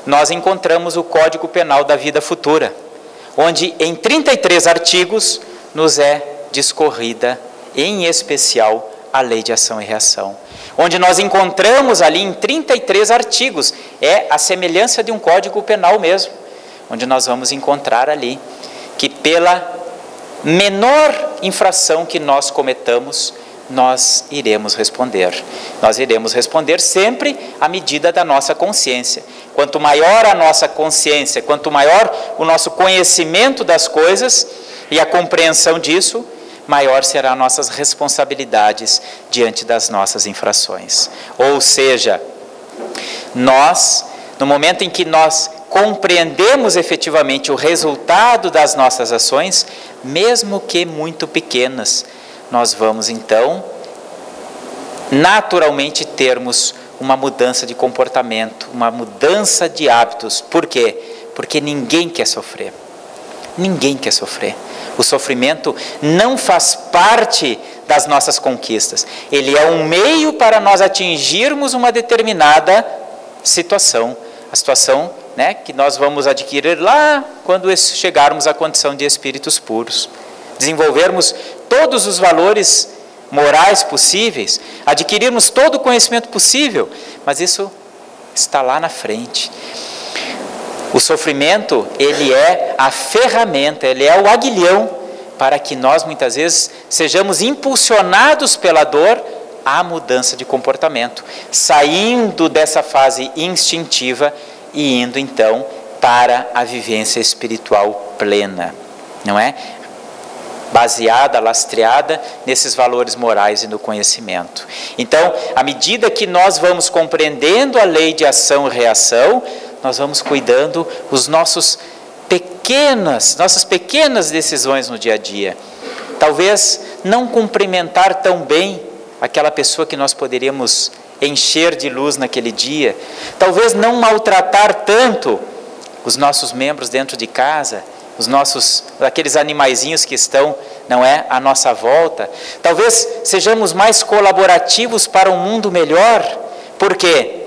S3: nós encontramos o Código Penal da Vida Futura, onde em 33 artigos nos é discorrida, em especial, a lei de ação e reação. Onde nós encontramos ali em 33 artigos, é a semelhança de um Código Penal mesmo, onde nós vamos encontrar ali que pela menor infração que nós cometamos, nós iremos responder. Nós iremos responder sempre à medida da nossa consciência. Quanto maior a nossa consciência, quanto maior o nosso conhecimento das coisas e a compreensão disso, maior serão nossas responsabilidades diante das nossas infrações. Ou seja, nós, no momento em que nós compreendemos efetivamente o resultado das nossas ações, mesmo que muito pequenas, nós vamos então naturalmente termos uma mudança de comportamento, uma mudança de hábitos. Por quê? Porque ninguém quer sofrer. Ninguém quer sofrer. O sofrimento não faz parte das nossas conquistas. Ele é um meio para nós atingirmos uma determinada situação, a situação né, que nós vamos adquirir lá quando chegarmos à condição de espíritos puros. Desenvolvermos todos os valores morais possíveis, adquirirmos todo o conhecimento possível, mas isso está lá na frente. O sofrimento, ele é a ferramenta, ele é o aguilhão para que nós muitas vezes sejamos impulsionados pela dor à mudança de comportamento, saindo dessa fase instintiva e indo então para a vivência espiritual plena, não é? Baseada, lastreada nesses valores morais e no conhecimento. Então, à medida que nós vamos compreendendo a lei de ação e reação, nós vamos cuidando os nossas pequenas decisões no dia a dia. Talvez não cumprimentar tão bem aquela pessoa que nós poderíamos encher de luz naquele dia. Talvez não maltratar tanto os nossos membros dentro de casa, aqueles animaizinhos que estão, não é, à nossa volta. Talvez sejamos mais colaborativos para um mundo melhor. Por quê?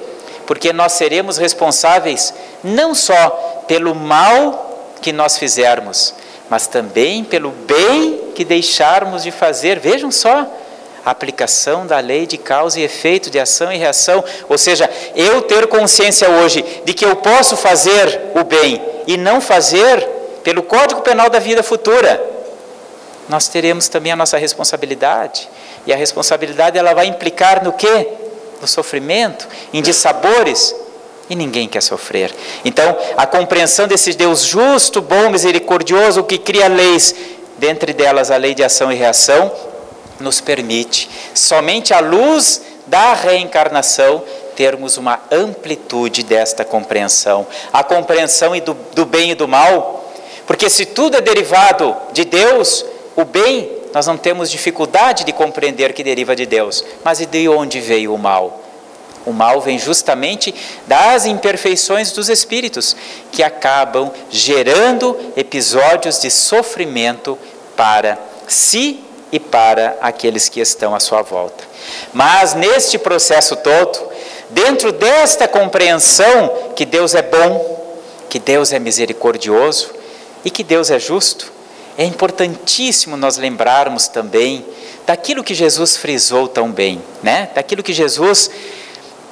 S3: Porque nós seremos responsáveis não só pelo mal que nós fizermos, mas também pelo bem que deixarmos de fazer. Vejam só, a aplicação da lei de causa e efeito, de ação e reação. Ou seja, eu ter consciência hoje de que eu posso fazer o bem e não fazer, pelo Código Penal da vida futura, nós teremos também a nossa responsabilidade. E a responsabilidade, ela vai implicar no quê? No sofrimento, em dissabores, e ninguém quer sofrer. Então, a compreensão desse Deus justo, bom, misericordioso, que cria leis, dentre delas a lei de ação e reação, nos permite, somente à luz da reencarnação, termos uma amplitude desta compreensão. A compreensão do bem e do mal. Porque se tudo é derivado de Deus, o bem, nós não temos dificuldade de compreender que deriva de Deus. Mas e de onde veio o mal? O mal vem justamente das imperfeições dos espíritos, que acabam gerando episódios de sofrimento para si e para aqueles que estão à sua volta. Mas neste processo todo, dentro desta compreensão que Deus é bom, que Deus é misericordioso, e que Deus é justo, é importantíssimo nós lembrarmos também daquilo que Jesus frisou tão bem, né? Daquilo que Jesus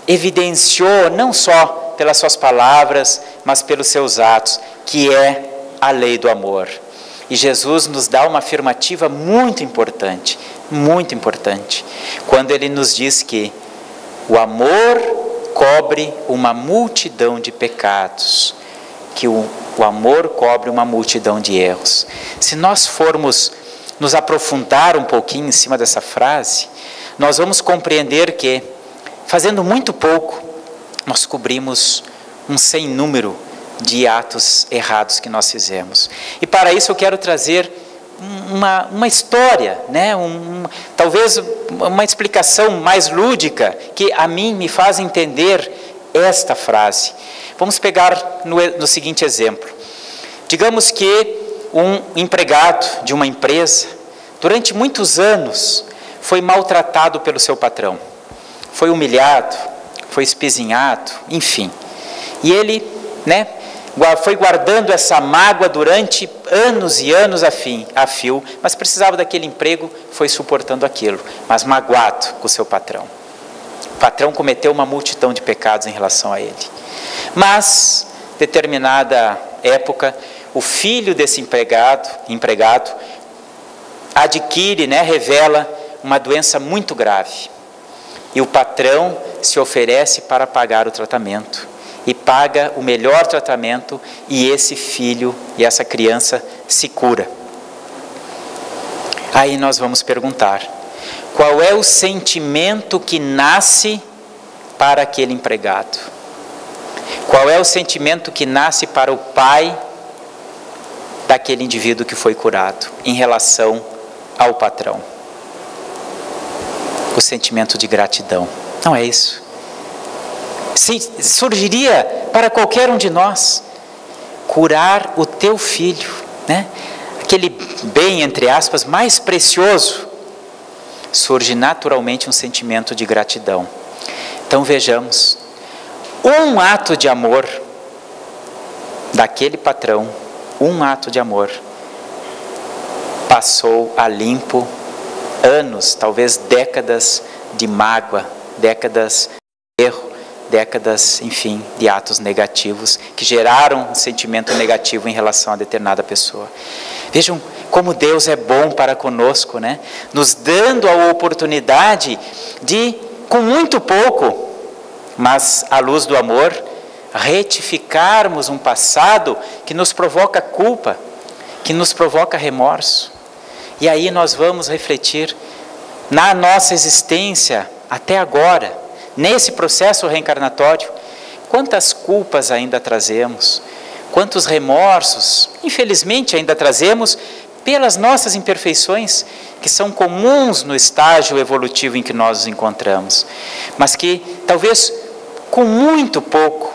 S3: evidenciou, não só pelas suas palavras, mas pelos seus atos, que é a lei do amor. E Jesus nos dá uma afirmativa muito importante, quando Ele nos diz que o amor cobre uma multidão de pecados, que o amor cobre uma multidão de erros. Se nós formos nos aprofundar um pouquinho em cima dessa frase, nós vamos compreender que, fazendo muito pouco, nós cobrimos um sem número de atos errados que nós fizemos. E para isso eu quero trazer uma história, né? Talvez uma explicação mais lúdica, que a mim me faz entender esta frase. Vamos pegar no seguinte exemplo. Digamos que um empregado de uma empresa, durante muitos anos, foi maltratado pelo seu patrão. Foi humilhado, foi espizinhado, enfim. E ele, né, foi guardando essa mágoa durante anos e anos a fio, mas precisava daquele emprego, foi suportando aquilo, mas magoado com o seu patrão. O patrão cometeu uma multidão de pecados em relação a ele. Mas, determinada época, o filho desse empregado adquire, né, revela uma doença muito grave. E o patrão se oferece para pagar o tratamento. E paga o melhor tratamento, e esse filho e essa criança se cura. Aí nós vamos perguntar, qual é o sentimento que nasce para aquele empregado? Qual é o sentimento que nasce para o pai daquele indivíduo que foi curado em relação ao patrão? O sentimento de gratidão. Não é isso? Surgiria para qualquer um de nós curar o teu filho, né? Aquele bem, entre aspas, mais precioso. Surge naturalmente um sentimento de gratidão. Então vejamos, um ato de amor daquele patrão, um ato de amor, passou a limpo anos, talvez décadas de mágoa, décadas de erro, décadas, enfim, de atos negativos que geraram um sentimento negativo em relação a determinada pessoa. Vejam como Deus é bom para conosco, né? Nos dando a oportunidade de, com muito pouco, mas à luz do amor, retificarmos um passado que nos provoca culpa, que nos provoca remorso. E aí nós vamos refletir na nossa existência até agora, nesse processo reencarnatório, quantas culpas ainda trazemos, quantos remorsos, infelizmente, ainda trazemos pelas nossas imperfeições, que são comuns no estágio evolutivo em que nós nos encontramos, mas que talvez com muito pouco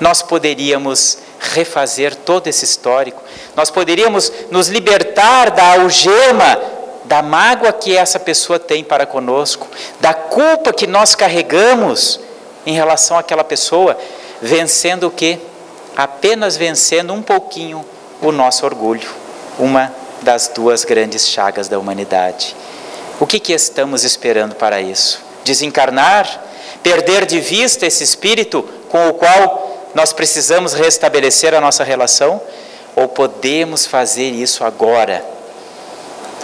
S3: nós poderíamos refazer todo esse histórico, nós poderíamos nos libertar da algema, da mágoa que essa pessoa tem para conosco, da culpa que nós carregamos em relação àquela pessoa, vencendo o quê? Apenas vencendo um pouquinho o nosso orgulho, uma das duas grandes chagas da humanidade. O que estamos esperando para isso? Desencarnar? Perder de vista esse espírito com o qual nós precisamos restabelecer a nossa relação? Ou podemos fazer isso agora?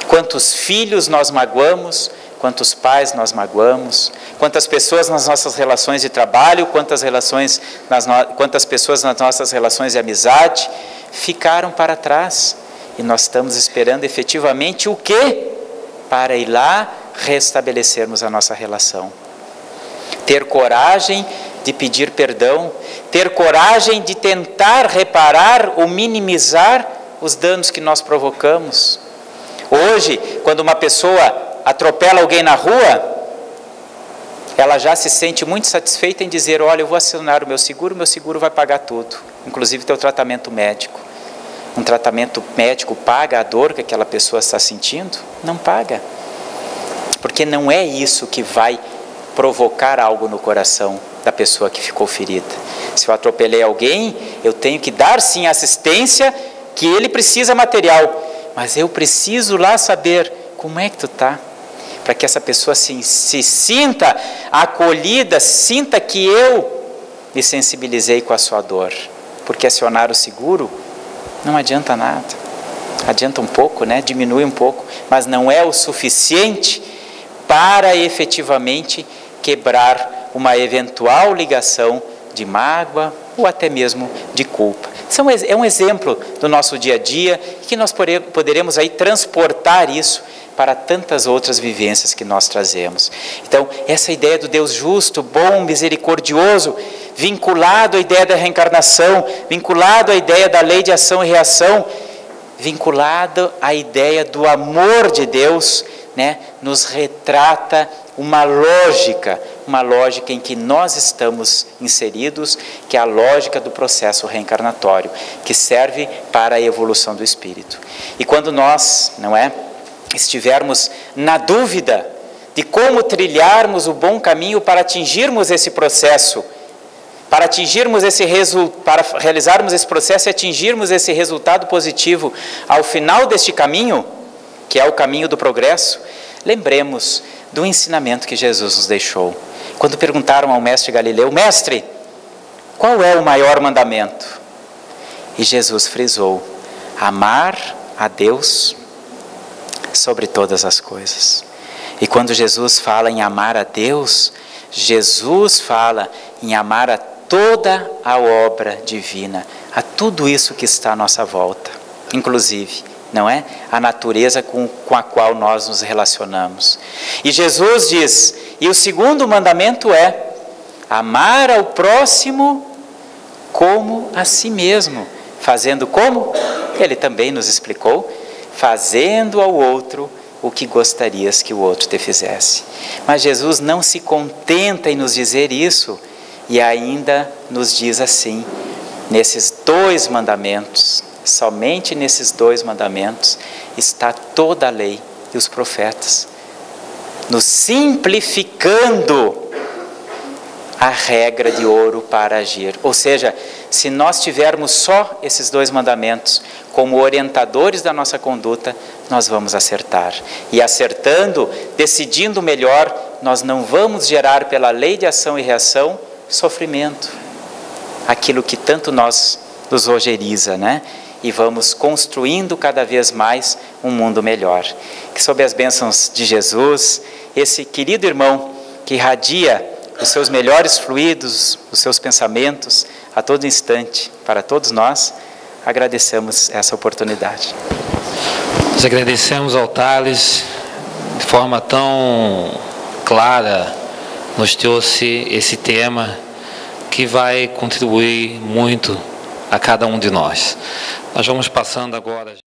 S3: Quantos filhos nós magoamos, quantos pais nós magoamos, quantas pessoas nas nossas relações de trabalho, quantas pessoas nas nossas relações de amizade ficaram para trás. E nós estamos esperando efetivamente o quê? Para ir lá restabelecermos a nossa relação. Ter coragem de pedir perdão, ter coragem de tentar reparar ou minimizar os danos que nós provocamos. Hoje, quando uma pessoa atropela alguém na rua, ela já se sente muito satisfeita em dizer: olha, eu vou acionar o meu seguro vai pagar tudo, inclusive teu tratamento médico. Um tratamento médico paga a dor que aquela pessoa está sentindo? Não paga, porque não é isso que vai provocar algo no coração da pessoa que ficou ferida. Se eu atropelei alguém, eu tenho que dar sim assistência, que ele precisa material, mas eu preciso lá saber como é que tu está, para que essa pessoa se sinta acolhida, sinta que eu me sensibilizei com a sua dor. Porque acionar o seguro não adianta nada, adianta um pouco, né? Diminui um pouco, mas não é o suficiente para efetivamente quebrar uma eventual ligação de mágoa ou até mesmo de culpa. É um exemplo do nosso dia a dia, que nós poderemos aí transportar isso para tantas outras vivências que nós trazemos. Então, essa ideia do Deus justo, bom, misericordioso, vinculado à ideia da reencarnação, vinculado à ideia da lei de ação e reação, vinculado à ideia do amor de Deus, né, nos retrata uma lógica em que nós estamos inseridos, que é a lógica do processo reencarnatório, que serve para a evolução do espírito. E quando nós, estivermos na dúvida de como trilharmos o bom caminho para atingirmos esse processo, para realizarmos esse processo e atingirmos esse resultado positivo ao final deste caminho, que é o caminho do progresso, lembremos do ensinamento que Jesus nos deixou. Quando perguntaram ao mestre Galileu: mestre, qual é o maior mandamento? E Jesus frisou: amar a Deus sobre todas as coisas. E quando Jesus fala em amar a Deus, Jesus fala em amar a toda a obra divina, a tudo isso que está à nossa volta, inclusive, a natureza com a qual nós nos relacionamos. E Jesus diz: e o segundo mandamento é amar ao próximo como a si mesmo. Fazendo como? Ele também nos explicou: fazendo ao outro o que gostarias que o outro te fizesse. Mas Jesus não se contenta em nos dizer isso, e ainda nos diz assim, nesses 2 mandamentos, somente nesses 2 mandamentos está toda a lei e os profetas, nos simplificando a regra de ouro para agir. Ou seja, se nós tivermos só esses 2 mandamentos como orientadores da nossa conduta, nós vamos acertar. E acertando, decidindo melhor, nós não vamos gerar pela lei de ação e reação sofrimento, aquilo que tanto nos ojeriza, né? E vamos construindo cada vez mais um mundo melhor. Que sob as bênçãos de Jesus, esse querido irmão que irradia os seus melhores fluidos, os seus pensamentos a todo instante para todos nós, agradecemos essa oportunidade.
S1: Nós agradecemos ao Thales, de forma tão clara, nos trouxe esse tema que vai contribuir muito a cada um de nós. Nós vamos passando agora já.